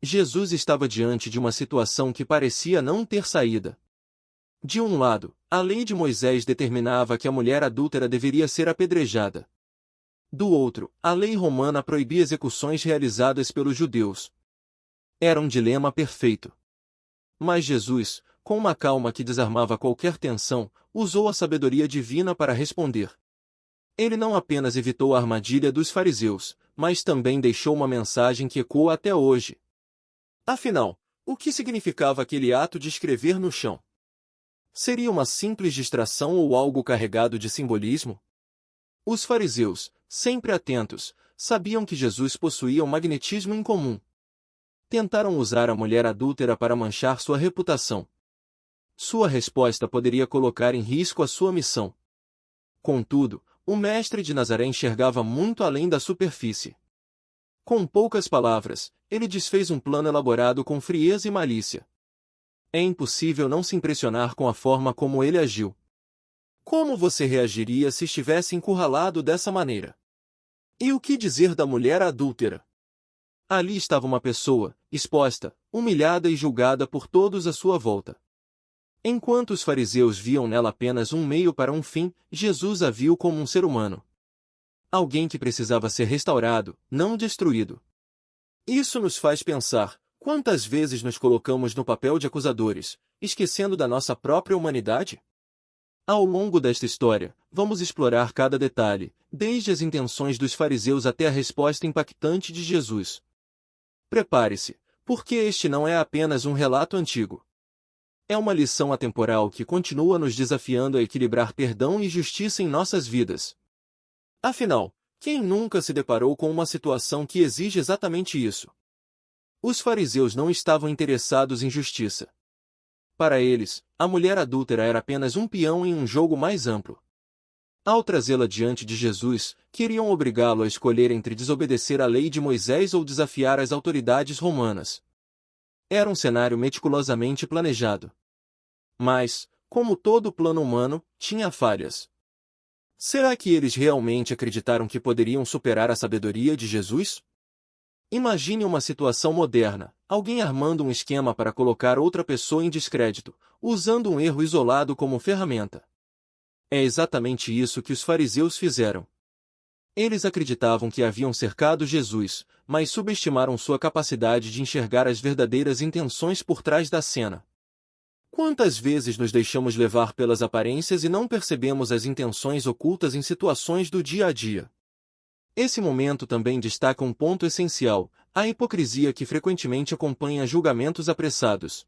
Jesus estava diante de uma situação que parecia não ter saída. De um lado, a lei de Moisés determinava que a mulher adúltera deveria ser apedrejada. Do outro, a lei romana proibia execuções realizadas pelos judeus. Era um dilema perfeito. Mas Jesus, com uma calma que desarmava qualquer tensão, usou a sabedoria divina para responder. Ele não apenas evitou a armadilha dos fariseus, mas também deixou uma mensagem que ecoa até hoje. Afinal, o que significava aquele ato de escrever no chão? Seria uma simples distração ou algo carregado de simbolismo? Os fariseus, sempre atentos, sabiam que Jesus possuía um magnetismo incomum. Tentaram usar a mulher adúltera para manchar sua reputação. Sua resposta poderia colocar em risco a sua missão. Contudo, o mestre de Nazaré enxergava muito além da superfície. Com poucas palavras, ele desfez um plano elaborado com frieza e malícia. É impossível não se impressionar com a forma como ele agiu. Como você reagiria se estivesse encurralado dessa maneira? E o que dizer da mulher adúltera? Ali estava uma pessoa, exposta, humilhada e julgada por todos à sua volta. Enquanto os fariseus viam nela apenas um meio para um fim, Jesus a viu como um ser humano. Alguém que precisava ser restaurado, não destruído. Isso nos faz pensar, quantas vezes nos colocamos no papel de acusadores, esquecendo da nossa própria humanidade? Ao longo desta história, vamos explorar cada detalhe, desde as intenções dos fariseus até a resposta impactante de Jesus. Prepare-se, porque este não é apenas um relato antigo. É uma lição atemporal que continua nos desafiando a equilibrar perdão e justiça em nossas vidas. Afinal, quem nunca se deparou com uma situação que exige exatamente isso? Os fariseus não estavam interessados em justiça. Para eles, a mulher adúltera era apenas um peão em um jogo mais amplo. Ao trazê-la diante de Jesus, queriam obrigá-lo a escolher entre desobedecer à lei de Moisés ou desafiar as autoridades romanas. Era um cenário meticulosamente planejado. Mas, como todo plano humano, tinha falhas. Será que eles realmente acreditaram que poderiam superar a sabedoria de Jesus? Imagine uma situação moderna, alguém armando um esquema para colocar outra pessoa em descrédito, usando um erro isolado como ferramenta. É exatamente isso que os fariseus fizeram. Eles acreditavam que haviam cercado Jesus, mas subestimaram sua capacidade de enxergar as verdadeiras intenções por trás da cena. Quantas vezes nos deixamos levar pelas aparências e não percebemos as intenções ocultas em situações do dia a dia? Esse momento também destaca um ponto essencial, a hipocrisia que frequentemente acompanha julgamentos apressados.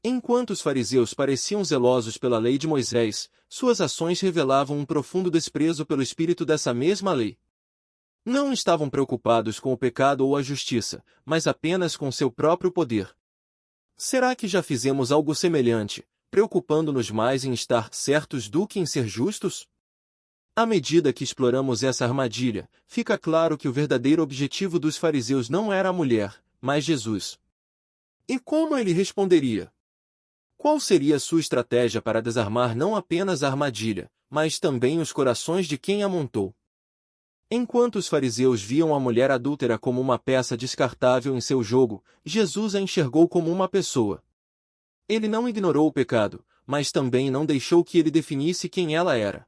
Enquanto os fariseus pareciam zelosos pela lei de Moisés, suas ações revelavam um profundo desprezo pelo espírito dessa mesma lei. Não estavam preocupados com o pecado ou a justiça, mas apenas com seu próprio poder. Será que já fizemos algo semelhante, preocupando-nos mais em estar certos do que em ser justos? À medida que exploramos essa armadilha, fica claro que o verdadeiro objetivo dos fariseus não era a mulher, mas Jesus. E como ele responderia? Qual seria sua estratégia para desarmar não apenas a armadilha, mas também os corações de quem a montou? Enquanto os fariseus viam a mulher adúltera como uma peça descartável em seu jogo, Jesus a enxergou como uma pessoa. Ele não ignorou o pecado, mas também não deixou que ele definisse quem ela era.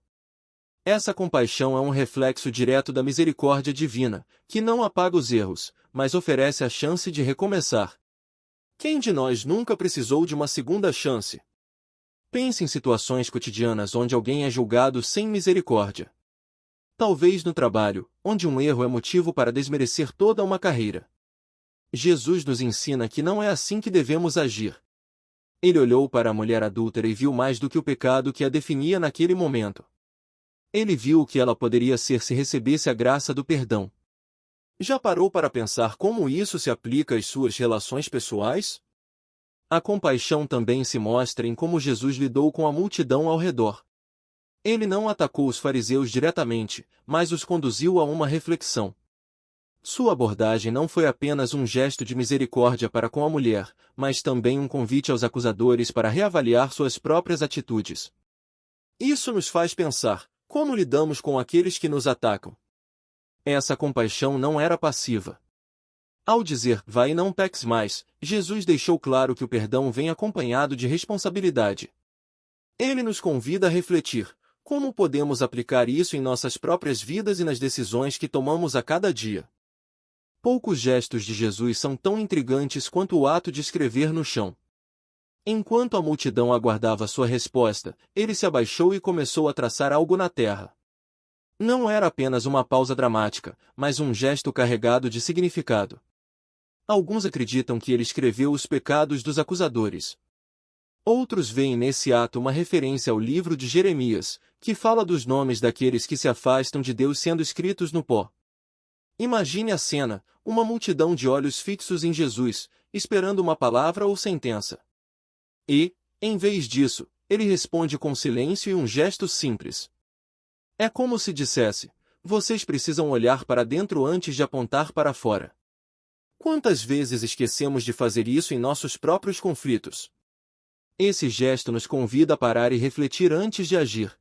Essa compaixão é um reflexo direto da misericórdia divina, que não apaga os erros, mas oferece a chance de recomeçar. Quem de nós nunca precisou de uma segunda chance? Pense em situações cotidianas onde alguém é julgado sem misericórdia. Talvez no trabalho, onde um erro é motivo para desmerecer toda uma carreira. Jesus nos ensina que não é assim que devemos agir. Ele olhou para a mulher adúltera e viu mais do que o pecado que a definia naquele momento. Ele viu o que ela poderia ser se recebesse a graça do perdão. Já parou para pensar como isso se aplica às suas relações pessoais? A compaixão também se mostra em como Jesus lidou com a multidão ao redor. Ele não atacou os fariseus diretamente, mas os conduziu a uma reflexão. Sua abordagem não foi apenas um gesto de misericórdia para com a mulher, mas também um convite aos acusadores para reavaliar suas próprias atitudes. Isso nos faz pensar, como lidamos com aqueles que nos atacam? Essa compaixão não era passiva. Ao dizer, vai e não peques mais, Jesus deixou claro que o perdão vem acompanhado de responsabilidade. Ele nos convida a refletir: como podemos aplicar isso em nossas próprias vidas e nas decisões que tomamos a cada dia? Poucos gestos de Jesus são tão intrigantes quanto o ato de escrever no chão. Enquanto a multidão aguardava sua resposta, ele se abaixou e começou a traçar algo na terra. Não era apenas uma pausa dramática, mas um gesto carregado de significado. Alguns acreditam que ele escreveu os pecados dos acusadores. Outros veem nesse ato uma referência ao livro de Jeremias, que fala dos nomes daqueles que se afastam de Deus sendo escritos no pó. Imagine a cena, uma multidão de olhos fixos em Jesus, esperando uma palavra ou sentença. E, em vez disso, ele responde com silêncio e um gesto simples. É como se dissesse: vocês precisam olhar para dentro antes de apontar para fora. Quantas vezes esquecemos de fazer isso em nossos próprios conflitos? Esse gesto nos convida a parar e refletir antes de agir.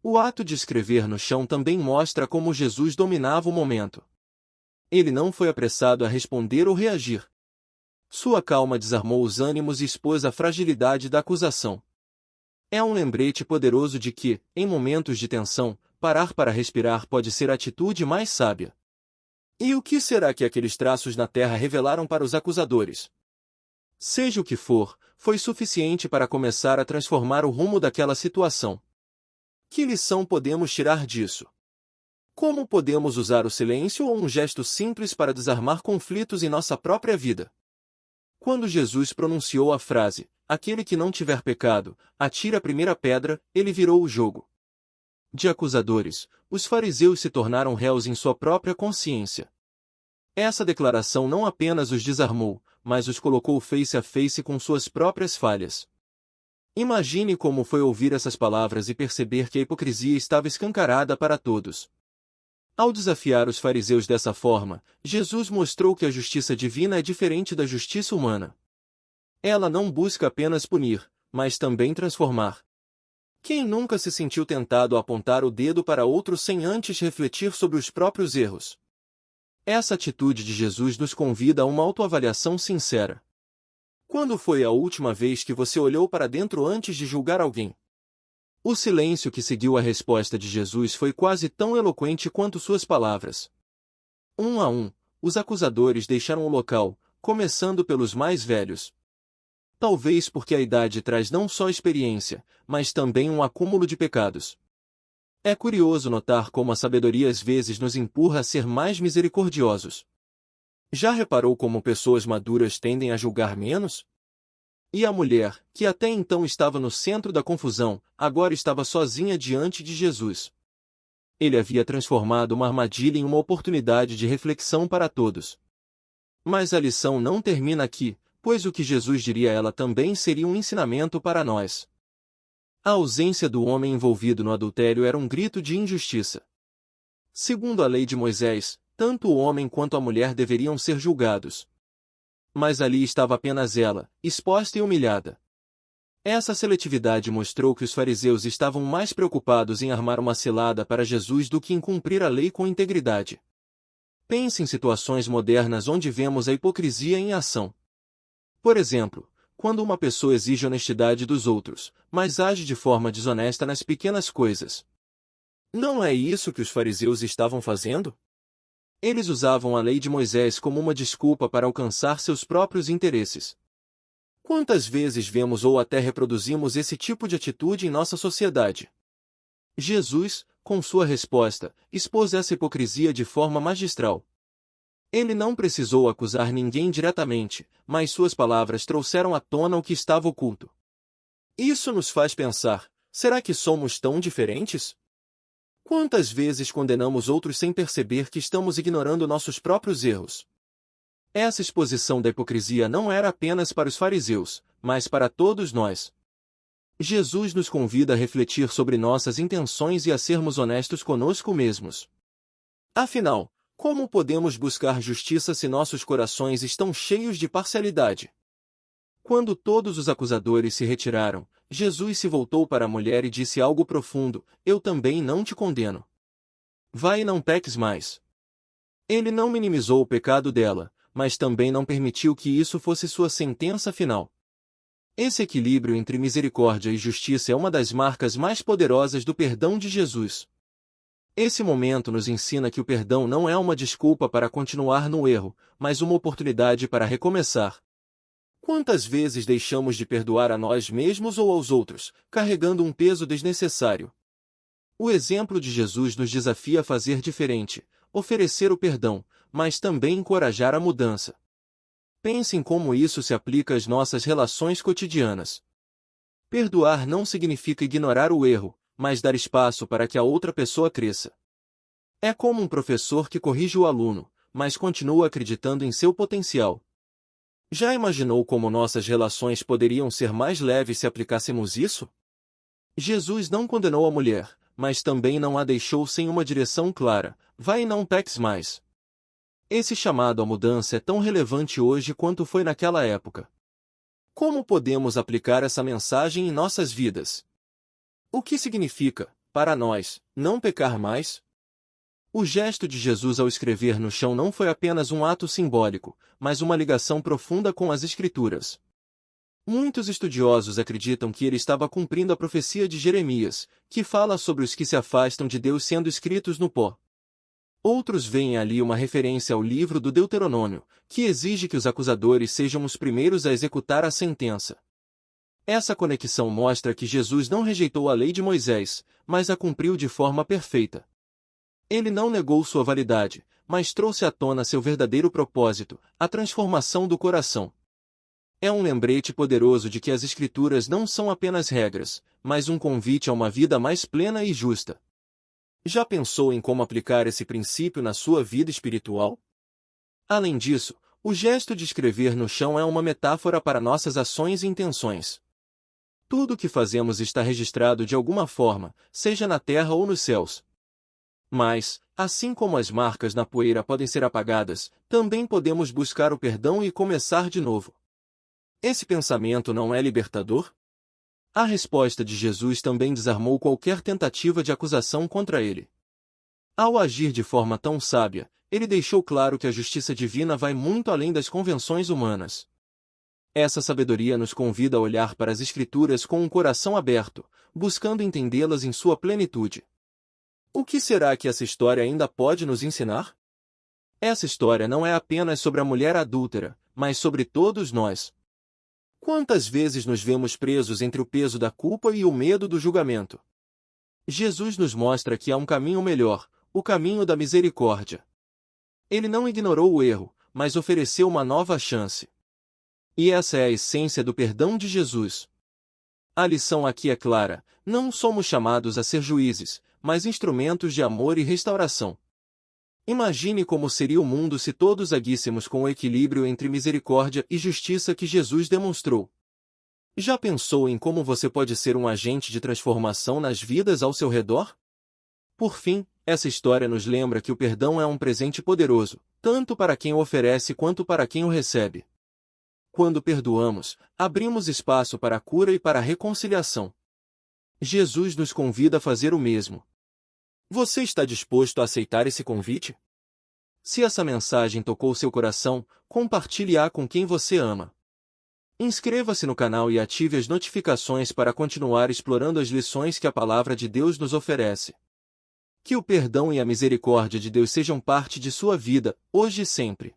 O ato de escrever no chão também mostra como Jesus dominava o momento. Ele não foi apressado a responder ou reagir. Sua calma desarmou os ânimos e expôs a fragilidade da acusação. É um lembrete poderoso de que, em momentos de tensão, parar para respirar pode ser a atitude mais sábia. E o que será que aqueles traços na terra revelaram para os acusadores? Seja o que for, foi suficiente para começar a transformar o rumo daquela situação. Que lição podemos tirar disso? Como podemos usar o silêncio ou um gesto simples para desarmar conflitos em nossa própria vida? Quando Jesus pronunciou a frase, aquele que não tiver pecado, atire a primeira pedra, ele virou o jogo. De acusadores, os fariseus se tornaram réus em sua própria consciência. Essa declaração não apenas os desarmou, mas os colocou face a face com suas próprias falhas. Imagine como foi ouvir essas palavras e perceber que a hipocrisia estava escancarada para todos. Ao desafiar os fariseus dessa forma, Jesus mostrou que a justiça divina é diferente da justiça humana. Ela não busca apenas punir, mas também transformar. Quem nunca se sentiu tentado a apontar o dedo para outro sem antes refletir sobre os próprios erros? Essa atitude de Jesus nos convida a uma autoavaliação sincera. Quando foi a última vez que você olhou para dentro antes de julgar alguém? O silêncio que seguiu a resposta de Jesus foi quase tão eloquente quanto suas palavras. Um a um, os acusadores deixaram o local, começando pelos mais velhos. Talvez porque a idade traz não só experiência, mas também um acúmulo de pecados. É curioso notar como a sabedoria às vezes nos empurra a ser mais misericordiosos. Já reparou como pessoas maduras tendem a julgar menos? E a mulher, que até então estava no centro da confusão, agora estava sozinha diante de Jesus. Ele havia transformado uma armadilha em uma oportunidade de reflexão para todos. Mas a lição não termina aqui, pois o que Jesus diria a ela também seria um ensinamento para nós. A ausência do homem envolvido no adultério era um grito de injustiça. Segundo a lei de Moisés, tanto o homem quanto a mulher deveriam ser julgados. Mas ali estava apenas ela, exposta e humilhada. Essa seletividade mostrou que os fariseus estavam mais preocupados em armar uma cilada para Jesus do que em cumprir a lei com integridade. Pense em situações modernas onde vemos a hipocrisia em ação. Por exemplo, quando uma pessoa exige honestidade dos outros, mas age de forma desonesta nas pequenas coisas. Não é isso que os fariseus estavam fazendo? Eles usavam a lei de Moisés como uma desculpa para alcançar seus próprios interesses. Quantas vezes vemos ou até reproduzimos esse tipo de atitude em nossa sociedade? Jesus, com sua resposta, expôs essa hipocrisia de forma magistral. Ele não precisou acusar ninguém diretamente, mas suas palavras trouxeram à tona o que estava oculto. Isso nos faz pensar: será que somos tão diferentes? Quantas vezes condenamos outros sem perceber que estamos ignorando nossos próprios erros? Essa exposição da hipocrisia não era apenas para os fariseus, mas para todos nós. Jesus nos convida a refletir sobre nossas intenções e a sermos honestos conosco mesmos. Afinal, como podemos buscar justiça se nossos corações estão cheios de parcialidade? Quando todos os acusadores se retiraram, Jesus se voltou para a mulher e disse algo profundo: eu também não te condeno. Vai e não peques mais. Ele não minimizou o pecado dela, mas também não permitiu que isso fosse sua sentença final. Esse equilíbrio entre misericórdia e justiça é uma das marcas mais poderosas do perdão de Jesus. Esse momento nos ensina que o perdão não é uma desculpa para continuar no erro, mas uma oportunidade para recomeçar. Quantas vezes deixamos de perdoar a nós mesmos ou aos outros, carregando um peso desnecessário? O exemplo de Jesus nos desafia a fazer diferente, oferecer o perdão, mas também encorajar a mudança. Pense em como isso se aplica às nossas relações cotidianas. Perdoar não significa ignorar o erro, mas dar espaço para que a outra pessoa cresça. É como um professor que corrige o aluno, mas continua acreditando em seu potencial. Já imaginou como nossas relações poderiam ser mais leves se aplicássemos isso? Jesus não condenou a mulher, mas também não a deixou sem uma direção clara: vai e não peques mais. Esse chamado à mudança é tão relevante hoje quanto foi naquela época. Como podemos aplicar essa mensagem em nossas vidas? O que significa, para nós, não pecar mais? O gesto de Jesus ao escrever no chão não foi apenas um ato simbólico, mas uma ligação profunda com as Escrituras. Muitos estudiosos acreditam que ele estava cumprindo a profecia de Jeremias, que fala sobre os que se afastam de Deus sendo escritos no pó. Outros veem ali uma referência ao livro do Deuteronômio, que exige que os acusadores sejam os primeiros a executar a sentença. Essa conexão mostra que Jesus não rejeitou a lei de Moisés, mas a cumpriu de forma perfeita. Ele não negou sua validade, mas trouxe à tona seu verdadeiro propósito, a transformação do coração. É um lembrete poderoso de que as Escrituras não são apenas regras, mas um convite a uma vida mais plena e justa. Já pensou em como aplicar esse princípio na sua vida espiritual? Além disso, o gesto de escrever no chão é uma metáfora para nossas ações e intenções. Tudo o que fazemos está registrado de alguma forma, seja na terra ou nos céus. Mas, assim como as marcas na poeira podem ser apagadas, também podemos buscar o perdão e começar de novo. Esse pensamento não é libertador? A resposta de Jesus também desarmou qualquer tentativa de acusação contra ele. Ao agir de forma tão sábia, ele deixou claro que a justiça divina vai muito além das convenções humanas. Essa sabedoria nos convida a olhar para as Escrituras com um coração aberto, buscando entendê-las em sua plenitude. O que será que essa história ainda pode nos ensinar? Essa história não é apenas sobre a mulher adúltera, mas sobre todos nós. Quantas vezes nos vemos presos entre o peso da culpa e o medo do julgamento? Jesus nos mostra que há um caminho melhor, o caminho da misericórdia. Ele não ignorou o erro, mas ofereceu uma nova chance. E essa é a essência do perdão de Jesus. A lição aqui é clara: não somos chamados a ser juízes, mas instrumentos de amor e restauração. Imagine como seria o mundo se todos agíssemos com o equilíbrio entre misericórdia e justiça que Jesus demonstrou. Já pensou em como você pode ser um agente de transformação nas vidas ao seu redor? Por fim, essa história nos lembra que o perdão é um presente poderoso, tanto para quem o oferece quanto para quem o recebe. Quando perdoamos, abrimos espaço para a cura e para a reconciliação. Jesus nos convida a fazer o mesmo. Você está disposto a aceitar esse convite? Se essa mensagem tocou seu coração, compartilhe-a com quem você ama. Inscreva-se no canal e ative as notificações para continuar explorando as lições que a Palavra de Deus nos oferece. Que o perdão e a misericórdia de Deus sejam parte de sua vida, hoje e sempre.